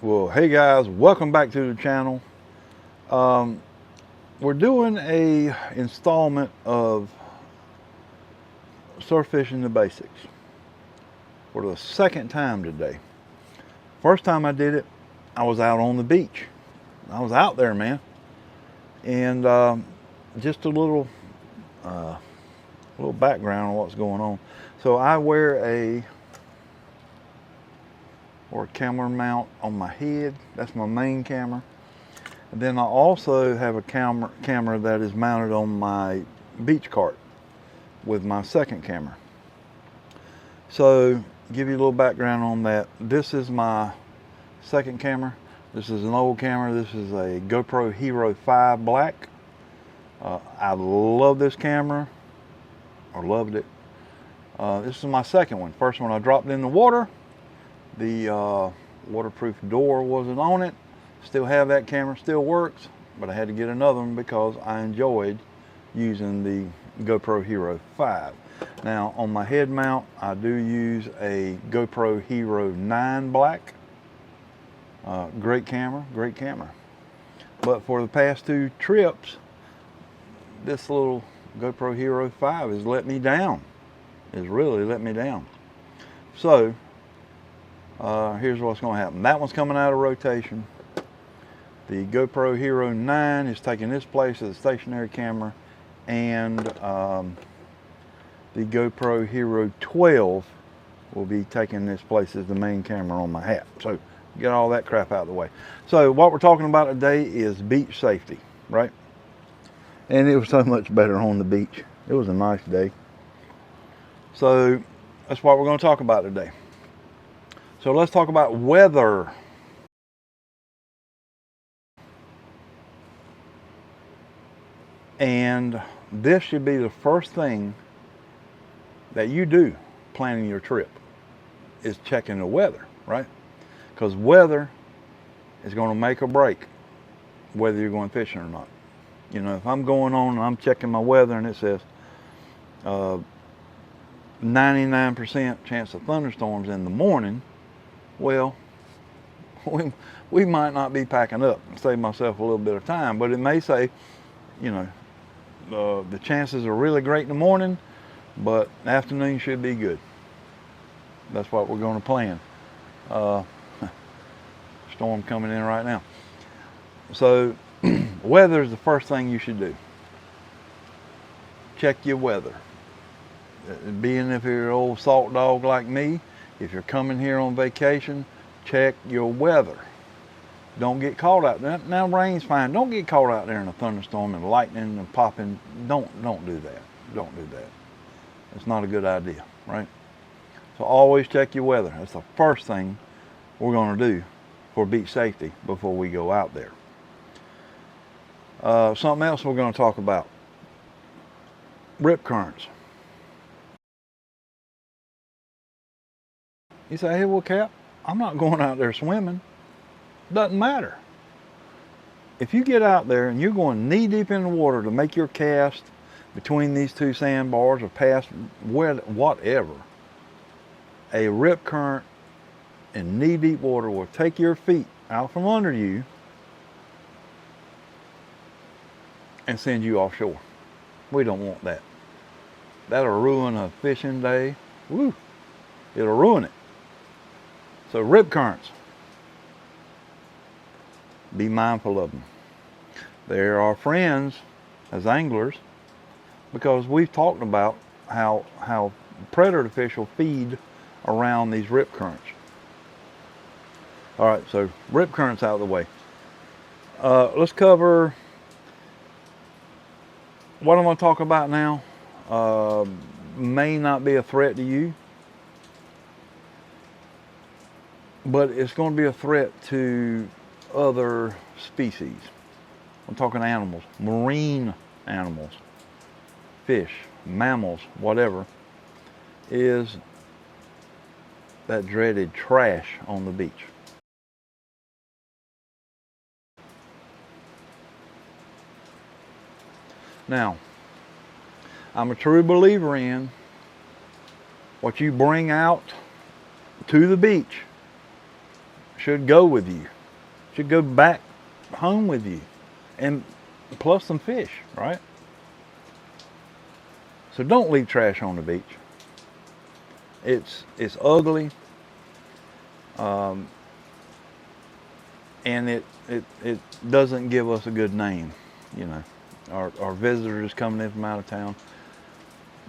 Well, hey guys, welcome back to the channel. Um, we're doing a installment of surf fishing the basics for the second time today. First time I did it, I was out on the beach. I was out there, man, and just a little background on what's going on. So I wear a camera mount on my head. That's my main camera. And then I also have a camera that is mounted on my beach cart with my second camera. So give you a little background on that. This is my second camera. This is an old camera. This is a GoPro Hero 5 Black. I love this camera, or loved it. This is my second one. First one I dropped in the water. The waterproof door wasn't on it. Still have that camera, still works, but I had to get another one because I enjoyed using the GoPro Hero 5. Now on my head mount, I do use a GoPro Hero 9 Black. Great camera, great camera. But for the past two trips, this little GoPro Hero 5 has let me down. It's really let me down. So here's what's going to happen. That one's coming out of rotation. The GoPro Hero 9 is taking this place as a stationary camera, and the GoPro Hero 12 will be taking this place as the main camera on my hat. So get all that crap out of the way. So what we're talking about today is beach safety, right? And it was so much better on the beach. It was a nice day. So that's what we're going to talk about today. So let's talk about weather. And this should be the first thing that you do planning your trip, is checking the weather, right? Because weather is going to make or break whether you're going fishing or not. You know, if I'm going on and I'm checking my weather and it says 99% chance of thunderstorms in the morning, well, we might not be packing up and save myself a little bit of time, but it may say, you know, the chances are really great in the morning, but afternoon should be good. That's what we're going to plan. Storm coming in right now. So weather is the first thing you should do. Check your weather. Being if you're an old salt dog like me, if you're coming here on vacation, check your weather. Don't get caught out there. Now rain's fine. Don't get caught out there in a thunderstorm and lightning and popping. Don't do that. Don't do that. It's not a good idea, right? So always check your weather. That's the first thing we're going to do for beach safety before we go out there. Something else we're going to talk about: rip currents. You say, hey, well, Cap, I'm not going out there swimming. Doesn't matter. If you get out there and you're going knee deep in the water to make your cast between these two sandbars or past whatever, a rip current in knee deep water will take your feet out from under you and send you offshore. We don't want that. That'll ruin a fishing day. Woo! It'll ruin it. So rip currents, be mindful of them. They're our friends as anglers, because we've talked about how predator fish will feed around these rip currents. All right, so rip currents out of the way. Let's cover what I'm going to talk about now. May not be a threat to you, but it's going to be a threat to other species. I'm talking animals, marine animals, fish, mammals, whatever, is that dreaded trash on the beach. Now, I'm a true believer in what you bring out to the beach should go with you, should go back home with you, and plus some fish, right? So don't leave trash on the beach. It's ugly, and it doesn't give us a good name, you know. Our visitors coming in from out of town.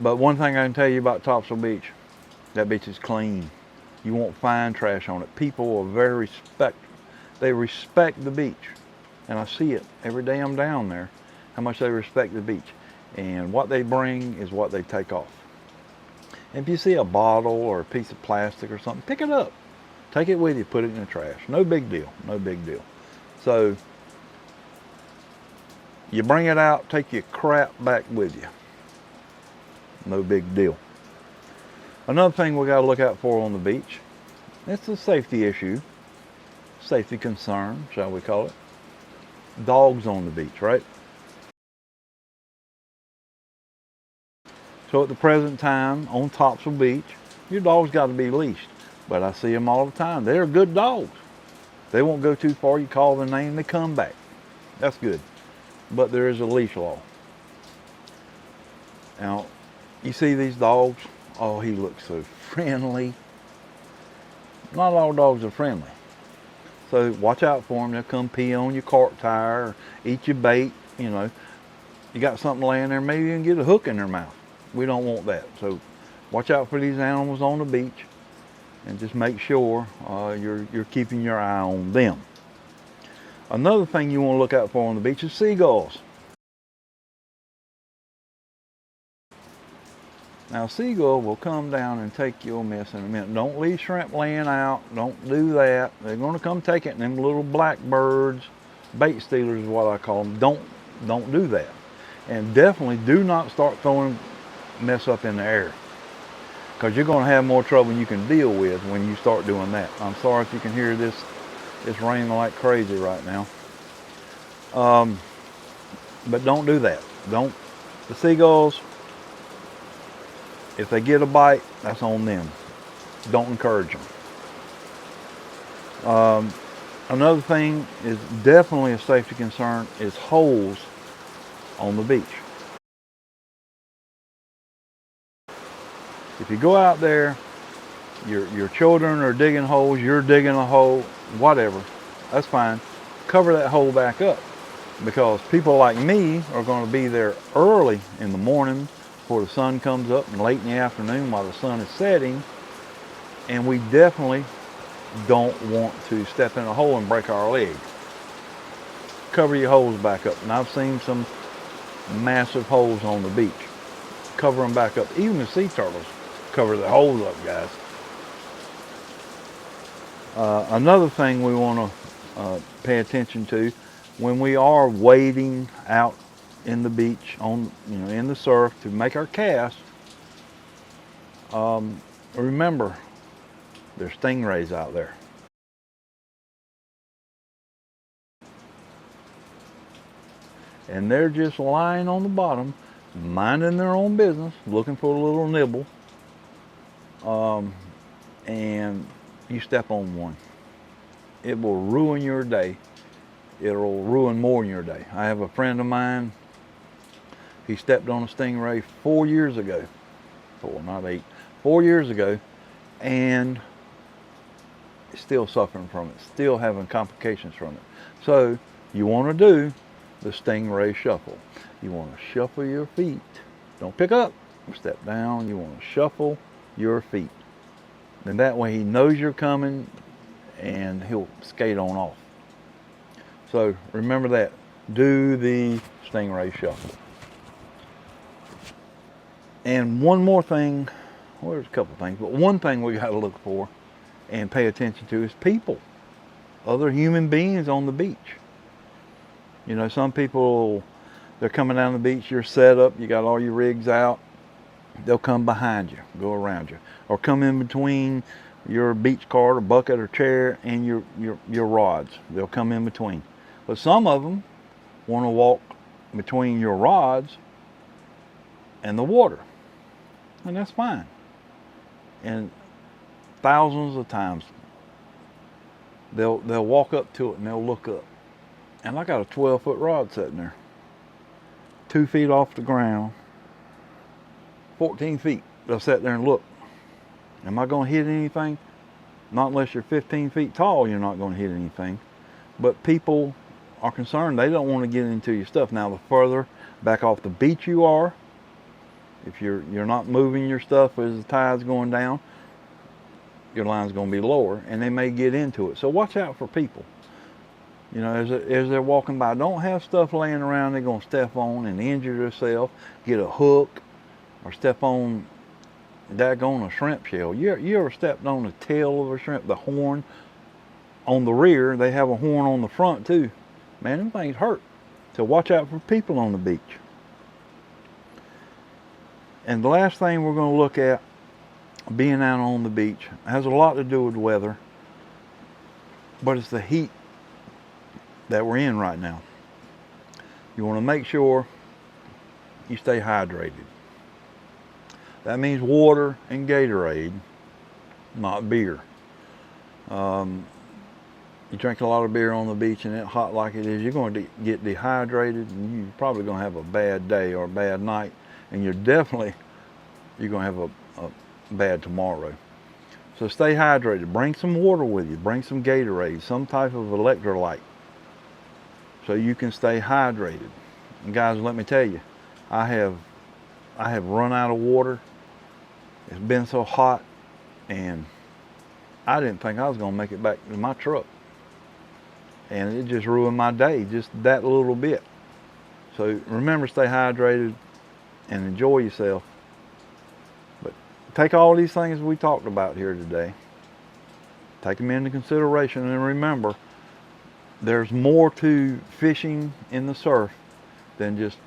But one thing I can tell you about Topsail Beach, that beach is clean. You won't find trash on it. People are very they respect the beach. And I see it every day I'm down there, how much they respect the beach. And what they bring is what they take off. If you see a bottle or a piece of plastic or something, pick it up. Take it with you, put it in the trash. No big deal, no big deal. So, you bring it out, take your crap back with you. No big deal. Another thing we got to look out for on the beach, it's a safety issue, safety concern, shall we call it. Dogs on the beach, right? So at the present time on Topsail Beach, your dog's got to be leashed. But I see them all the time. They're good dogs. They won't go too far. You call their name, they come back. That's good. But there is a leash law. Now, you see these dogs, oh, he looks so friendly. Not all dogs are friendly. So watch out for them. They'll come pee on your cart tire, or eat your bait, you know. You got something laying there, maybe you can get a hook in their mouth. We don't want that. So watch out for these animals on the beach, and just make sure you're keeping your eye on them. Another thing you want to look out for on the beach is seagulls. Now, seagull will come down and take your mess in a minute. Don't leave shrimp laying out. Don't do that. They're going to come take it. And them little blackbirds, bait stealers is what I call them. Don't do that. And definitely do not start throwing mess up in the air, because you're going to have more trouble than you can deal with when you start doing that. I'm sorry if you can hear this. It's raining like crazy right now. But don't do that. The seagulls, if they get a bite, that's on them. Don't encourage them. Another thing is definitely a safety concern is holes on the beach. If you go out there, your children are digging holes, you're digging a hole, whatever, that's fine. Cover that hole back up, because people like me are going to be there early in the morning before the sun comes up, and late in the afternoon while the sun is setting, and we definitely don't want to step in a hole and break our leg. Cover your holes back up. And I've seen some massive holes on the beach. Cover them back up. Even the sea turtles cover the holes up, guys. Another thing we want to pay attention to when we are wading out in the beach, in the surf to make our cast, remember there's stingrays out there. And they're just lying on the bottom, minding their own business, looking for a little nibble. And you step on one, it will ruin your day. It'll ruin more than your day. I have a friend of mine, he stepped on a stingray 4 years ago. 4, not 8. 4 years ago, and still suffering from it, still having complications from it. So you want to do the stingray shuffle. You want to shuffle your feet. Don't pick up, step down. You want to shuffle your feet. And that way he knows you're coming and he'll skate on off. So remember that. Do the stingray shuffle. And one more thing, well, there's a couple things, but one thing we got to look for and pay attention to is people. Other human beings on the beach. You know, some people, they're coming down the beach, you're set up, you got all your rigs out, they'll come behind you, go around you, or come in between your beach cart or bucket or chair and your rods. They'll come in between. But some of them want to walk between your rods and the water, and that's fine. And thousands of times they'll walk up to it and they'll look up. And I got a 12-foot rod sitting there, 2 feet off the ground, 14 feet. They'll sit there and look. Am I going to hit anything? Not unless you're 15 feet tall, you're not going to hit anything. But people are concerned. They don't want to get into your stuff. Now, the further back off the beach you are, if you're not moving your stuff as the tide's going down, your line's going to be lower, and they may get into it. So watch out for people. You know, as they're walking by, don't have stuff laying around they're going to step on and injure themselves, get a hook, or step on daggone a shrimp shell. You ever stepped on the tail of a shrimp, the horn on the rear? They have a horn on the front too. Man, them things hurt. So watch out for people on the beach. And the last thing we're going to look at, being out on the beach, has a lot to do with weather, but it's the heat that we're in right now. You want to make sure you stay hydrated. That means water and Gatorade, not beer. You drink a lot of beer on the beach and it's hot like it is, you're going to get dehydrated, and you're probably going to have a bad day or a bad night, and you're going to have a bad tomorrow. So stay hydrated. Bring some water with you. Bring some Gatorade, some type of electrolyte, so you can stay hydrated. And guys, let me tell you, I have run out of water. It's been so hot, and I didn't think I was going to make it back to my truck. And it just ruined my day, just that little bit. So remember, stay hydrated and enjoy yourself. But take all these things we talked about here today, take them into consideration, and remember, there's more to fishing in the surf than just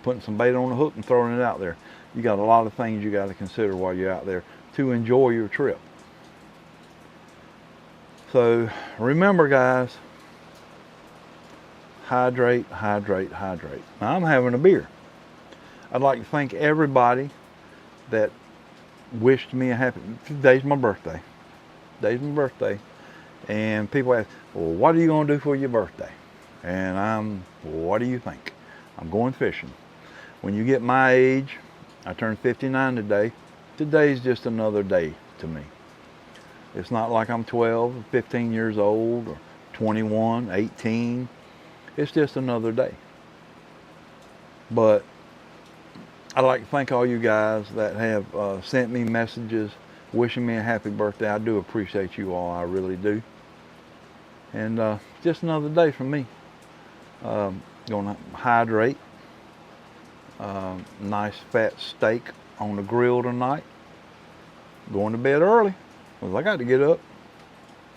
putting some bait on the hook and throwing it out there. You got a lot of things you got to consider while you're out there to enjoy your trip. So remember, guys, hydrate, hydrate, hydrate. Now, I'm having a beer. I'd like to thank everybody that wished me a happy, today's my birthday. Today's my birthday. And people ask, well, what are you going to do for your birthday? And what do you think? I'm going fishing. When you get my age, I turned 59 today. Today's just another day to me. It's not like I'm 12 or 15 years old or 21, 18. It's just another day. But I'd like to thank all you guys that have sent me messages wishing me a happy birthday. I do appreciate you all, I really do. And just another day for me. Going to hydrate. Nice fat steak on the grill tonight. Going to bed early, because I got to get up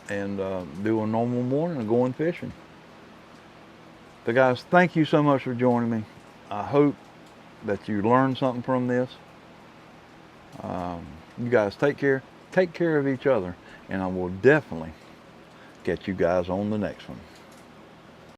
and do a normal morning and going fishing. So guys, thank you so much for joining me. I hope that you learned something from this. You guys take care of each other, and I will definitely get you guys on the next one.